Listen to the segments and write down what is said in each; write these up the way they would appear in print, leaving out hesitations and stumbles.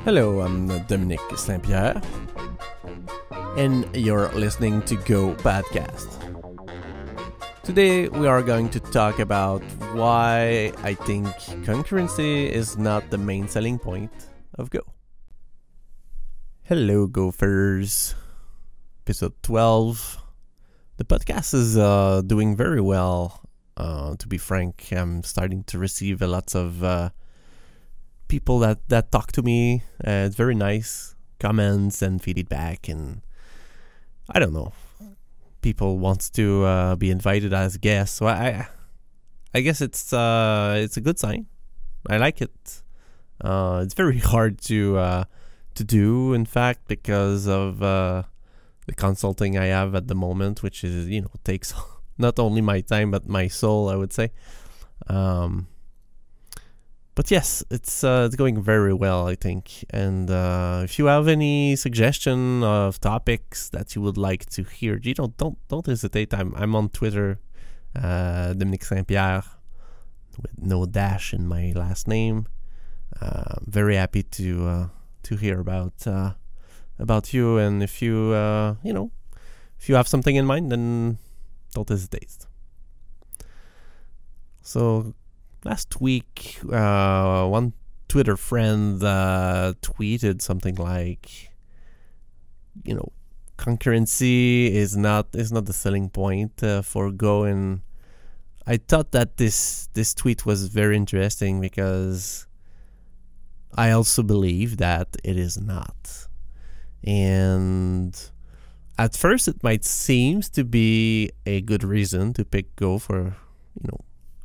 Hello, I'm Dominic St-Pierre, and you're listening to Go Podcast. Today we are going to talk about why I think concurrency is not the main selling point of Go. Hello, Gophers. Episode 12. The podcast is doing very well. To be frank, I'm starting to receive a lot of people that talk to me. It's very nice. Comments and feedback, and I don't know. People wants to be invited as guests, so I guess it's a good sign. I like it. It's very hard to do, in fact, because of the consulting I have at the moment, which is takes not only my time but my soul, I would say. But yes, it's going very well, I think. And if you have any suggestion of topics that you would like to hear, don't hesitate. I'm on Twitter, Dominic St-Pierre, with no dash in my last name. Very happy to hear about you, and if you if you have something in mind, then don't hesitate. So last week, one Twitter friend tweeted something like, concurrency is not the selling point for Go, and I thought that this tweet was very interesting because I also believe that it is not. And at first, it might seem to be a good reason to pick Go for,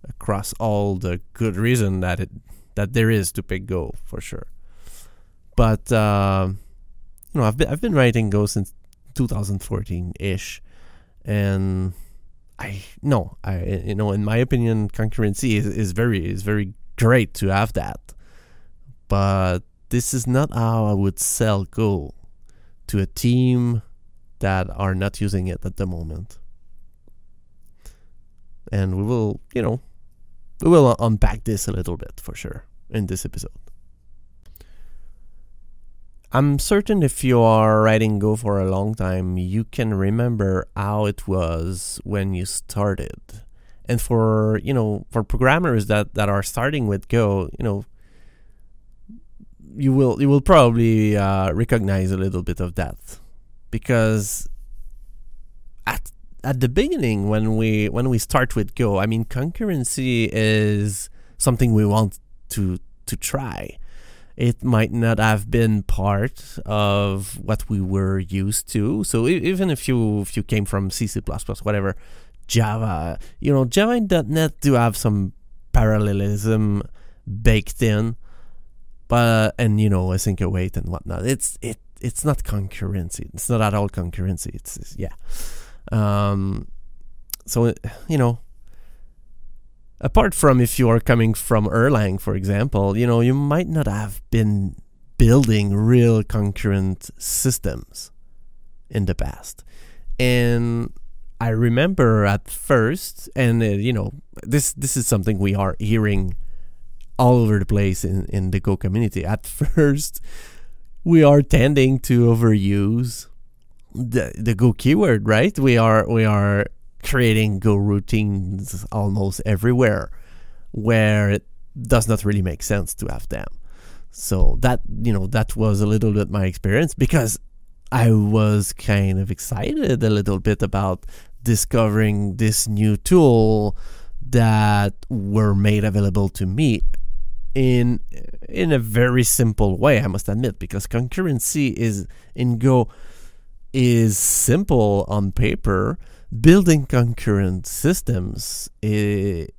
across all the good reason that there is to pick Go, for sure. But I've been writing Go since 2014-ish, and in my opinion, concurrency is very great to have that. But this is not how I would sell Go to a team that are not using it at the moment. And we will unpack this a little bit for sure in this episode. I'm certain if you are writing Go for a long time, you can remember how it was when you started. And for programmers that are starting with Go, you will probably recognize a little bit of that, because at the beginning, when we start with Go, I mean, concurrency is something we want to try. It might not have been part of what we were used to. So even if you came from C++, whatever, Java, Java and .NET do have some parallelism baked in, but async await and whatnot. It's not concurrency. It's not at all concurrency. It's So, apart from if you are coming from Erlang, for example, you might not have been building real concurrent systems in the past. And I remember at first, and this is something we are hearing all over the place in the Go community. At first, we are tending to overuse the Go keyword, right? We are creating Go routines almost everywhere where it does not really make sense to have them. So that was a little bit my experience, because I was kind of excited a little bit about discovering this new tool that were made available to me in a very simple way, I must admit, because concurrency in Go is simple on paper. Building concurrent systems, it's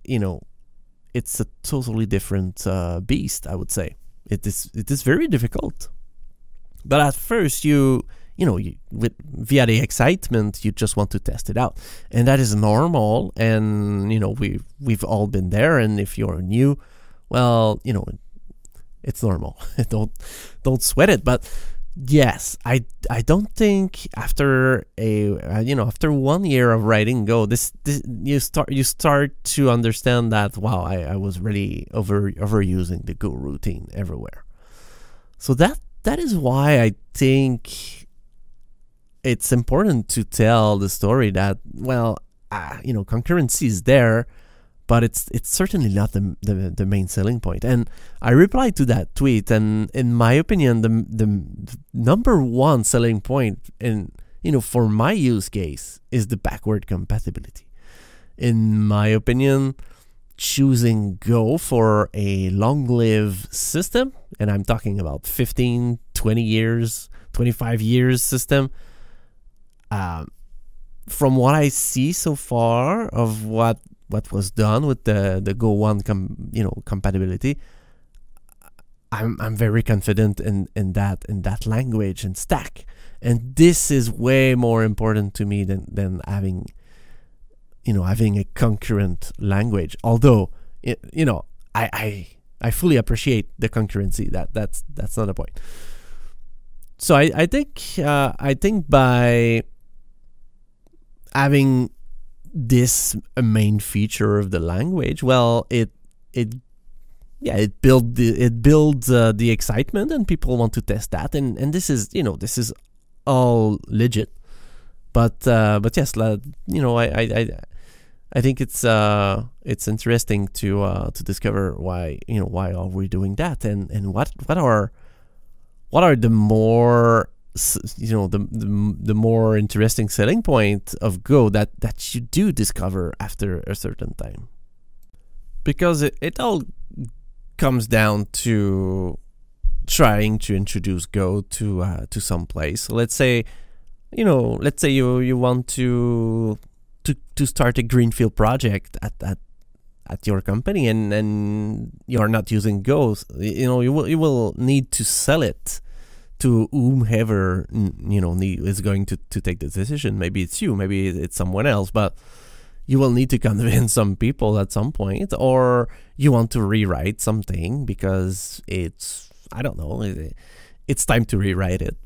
a totally different beast, I would say. It is very difficult. But at first, via the excitement, you just want to test it out, and that is normal. And we've all been there. And if you're new, well, it's normal. Don't sweat it. But yes, I don't think after after 1 year of writing Go, this you start to understand that, wow, I was really overusing the Go routine everywhere. So that is why I think it's important to tell the story that, well, concurrency is there, but it's certainly not the main selling point. And I replied to that tweet, and in my opinion, the number one selling point for my use case is the backward compatibility. In my opinion, choosing Go for a long-lived system, and I'm talking about 15, 20 years, 25 years system, from what I see so far of what was done with the Go 1 compatibility, I'm very confident in that language and stack. And this is way more important to me than having a concurrent language. Although I fully appreciate the concurrency. That's not a point. So I think by having this main feature of the language, well, it builds the excitement, and people want to test that, and this is all legit. But yes, I think it's interesting to discover why are we doing that, and what are the more the more interesting selling point of Go that you do discover after a certain time, because it all comes down to trying to introduce Go to some place. So let's say you want to start a greenfield project at your company, and you're not using Go. You will need to sell it to whomever is going to take the decision. Maybe it's you, maybe it's someone else, but you will need to convince some people at some point, or you want to rewrite something because it's time to rewrite it.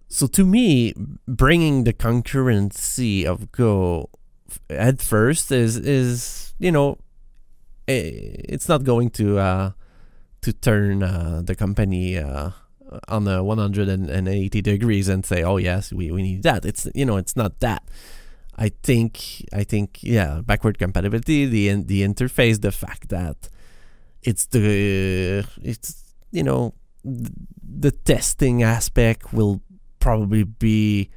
So to me, bringing the concurrency of Go at first is it's not going to turn the company on a 180 degrees and say, oh yes, we need that. It's not that. I think backward compatibility, the interface, the fact that the testing aspect will probably be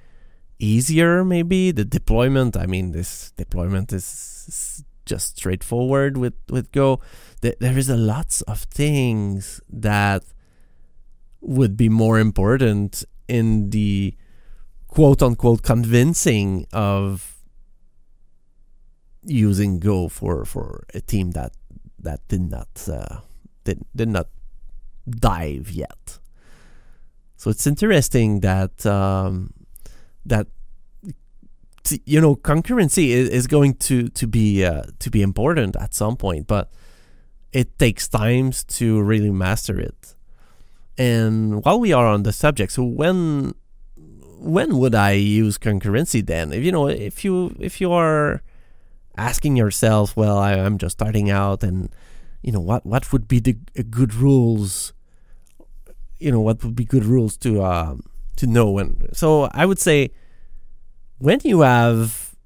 easier. Maybe the deployment, this deployment is just straightforward with Go. There is a lots of things that would be more important in the quote unquote convincing of using Go for a team that did not dive yet. So it's interesting that concurrency is going to be important at some point, but it takes time to really master it. And while we are on the subject, so when would I use concurrency then? If you are asking yourself, well, I'm just starting out, and what would be the good rules? What would be good rules to know when? So I would say when you have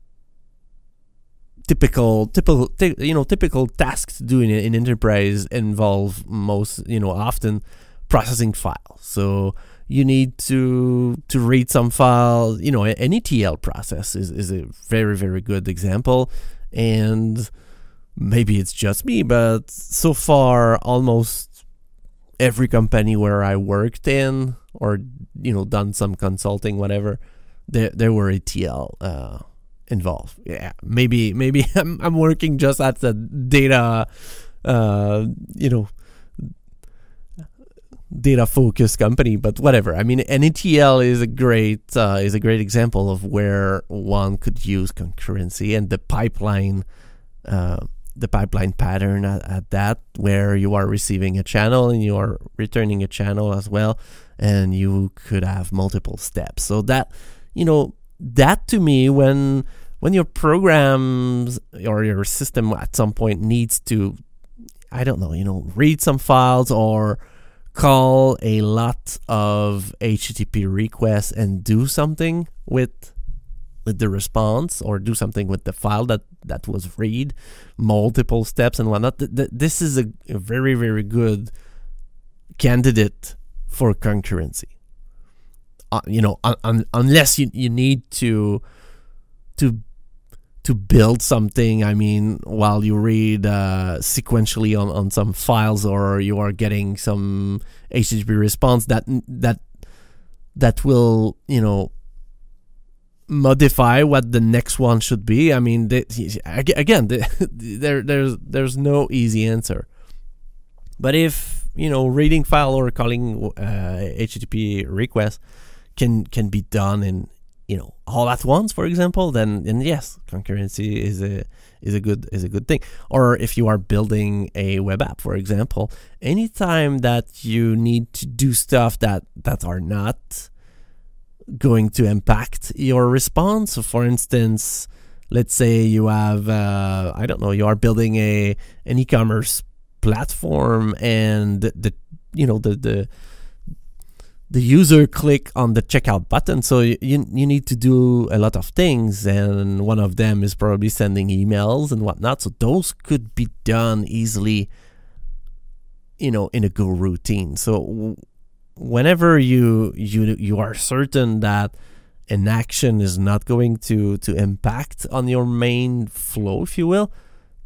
typical tasks to do in enterprise involve often processing files. So you need to read some files. An ETL process is a very, very good example. And maybe it's just me, but so far almost every company where I worked in or done some consulting, whatever, there were ETL involved. Yeah, maybe I'm working just at the data data focused company, but whatever. An ETL is a great example of where one could use concurrency and the pipeline pattern at that, where you are receiving a channel and you are returning a channel as well, and you could have multiple steps. So that that to me, when your programs or your system at some point needs to I don't know, read some files or call a lot of HTTP requests and do something with the response, or do something with the file that was read, multiple steps and whatnot. This is a very, very good candidate for concurrency. Unless you need to build something, I mean, while you read sequentially on some files, or you are getting some HTTP response that will, modify what the next one should be. I mean, there's no easy answer. But if, reading file or calling HTTP requests can be done in, all at once, for example, then yes, concurrency is a good thing. Or if you are building a web app, for example, anytime that you need to do stuff that are not going to impact your response. So for instance, let's say you have you are building an e-commerce platform, and the user click on the checkout button. So you need to do a lot of things, and one of them is probably sending emails and whatnot. So those could be done easily, in a Go routine. So whenever you are certain that an action is not going to impact on your main flow, if you will,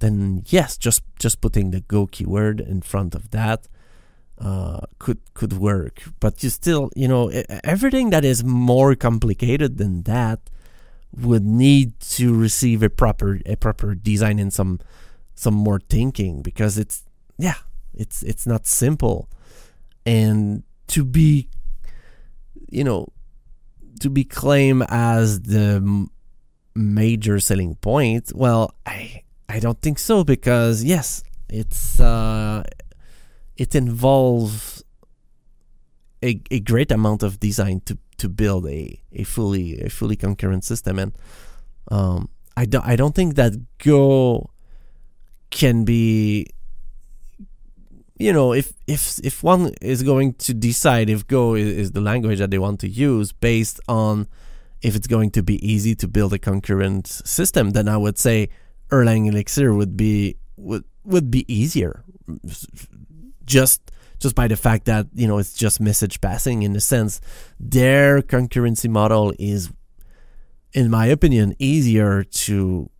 then yes, just putting the Go keyword in front of that could work. But you still, everything that is more complicated than that would need to receive a proper design and some more thinking, because it's not simple. And to be claimed as the major selling point, well, I don't think so, because yes, it involves a great amount of design to build a fully concurrent system. And I don't think that Go can be, if one is going to decide if Go is the language that they want to use based on if it's going to be easy to build a concurrent system, then I would say Erlang Elixir would be easier, just by the fact that it's just message passing. In a sense, their concurrency model is, in my opinion, easier to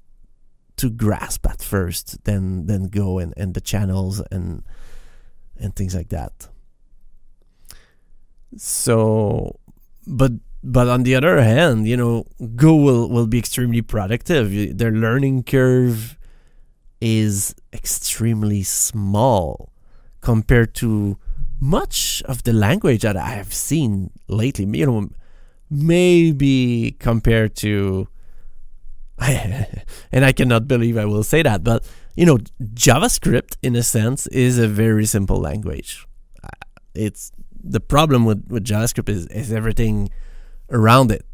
grasp at first than Go and the channels and things like that. So, but on the other hand, Go will be extremely productive. Their learning curve is extremely small compared to much of the language that I have seen lately. Maybe compared to, and I cannot believe I will say that, but JavaScript, in a sense, is a very simple language. It's the problem with JavaScript is everything around it,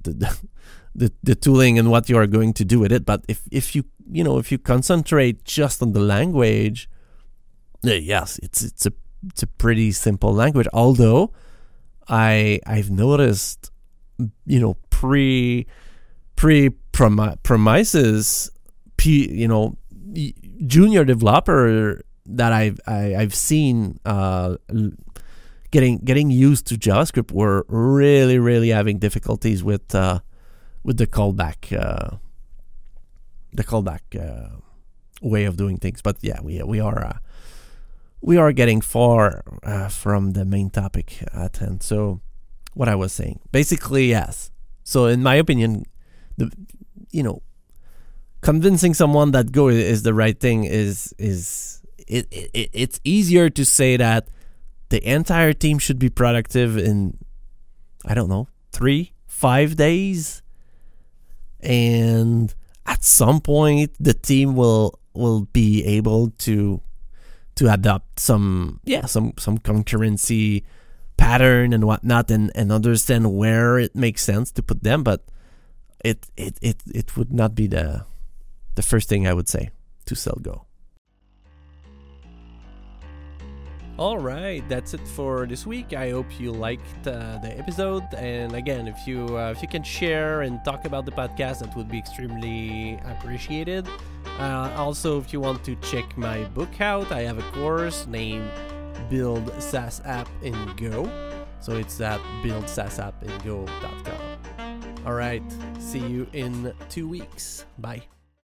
the tooling and what you are going to do with it. But if you concentrate just on the language, yes, it's a pretty simple language. Although I've noticed, pre-promises, junior developer that I've seen getting used to JavaScript were really having difficulties with the callback way of doing things. But yeah, we are getting far from the main topic at hand. So what I was saying, basically, yes. So in my opinion, convincing someone that Go is the right thing it's easier to say that the entire team should be productive in, I don't know, 3-5 days, and at some point the team will be able to adopt some concurrency pattern and whatnot, and understand where it makes sense to put them. But it would not be the first thing I would say to sell Go. All right, that's it for this week. I hope you liked the episode. And again, if you can share and talk about the podcast, that would be extremely appreciated. Also, if you want to check my book out, I have a course named Build SaaS App in Go. So it's at buildsasappingo.com. All right, see you in 2 weeks. Bye.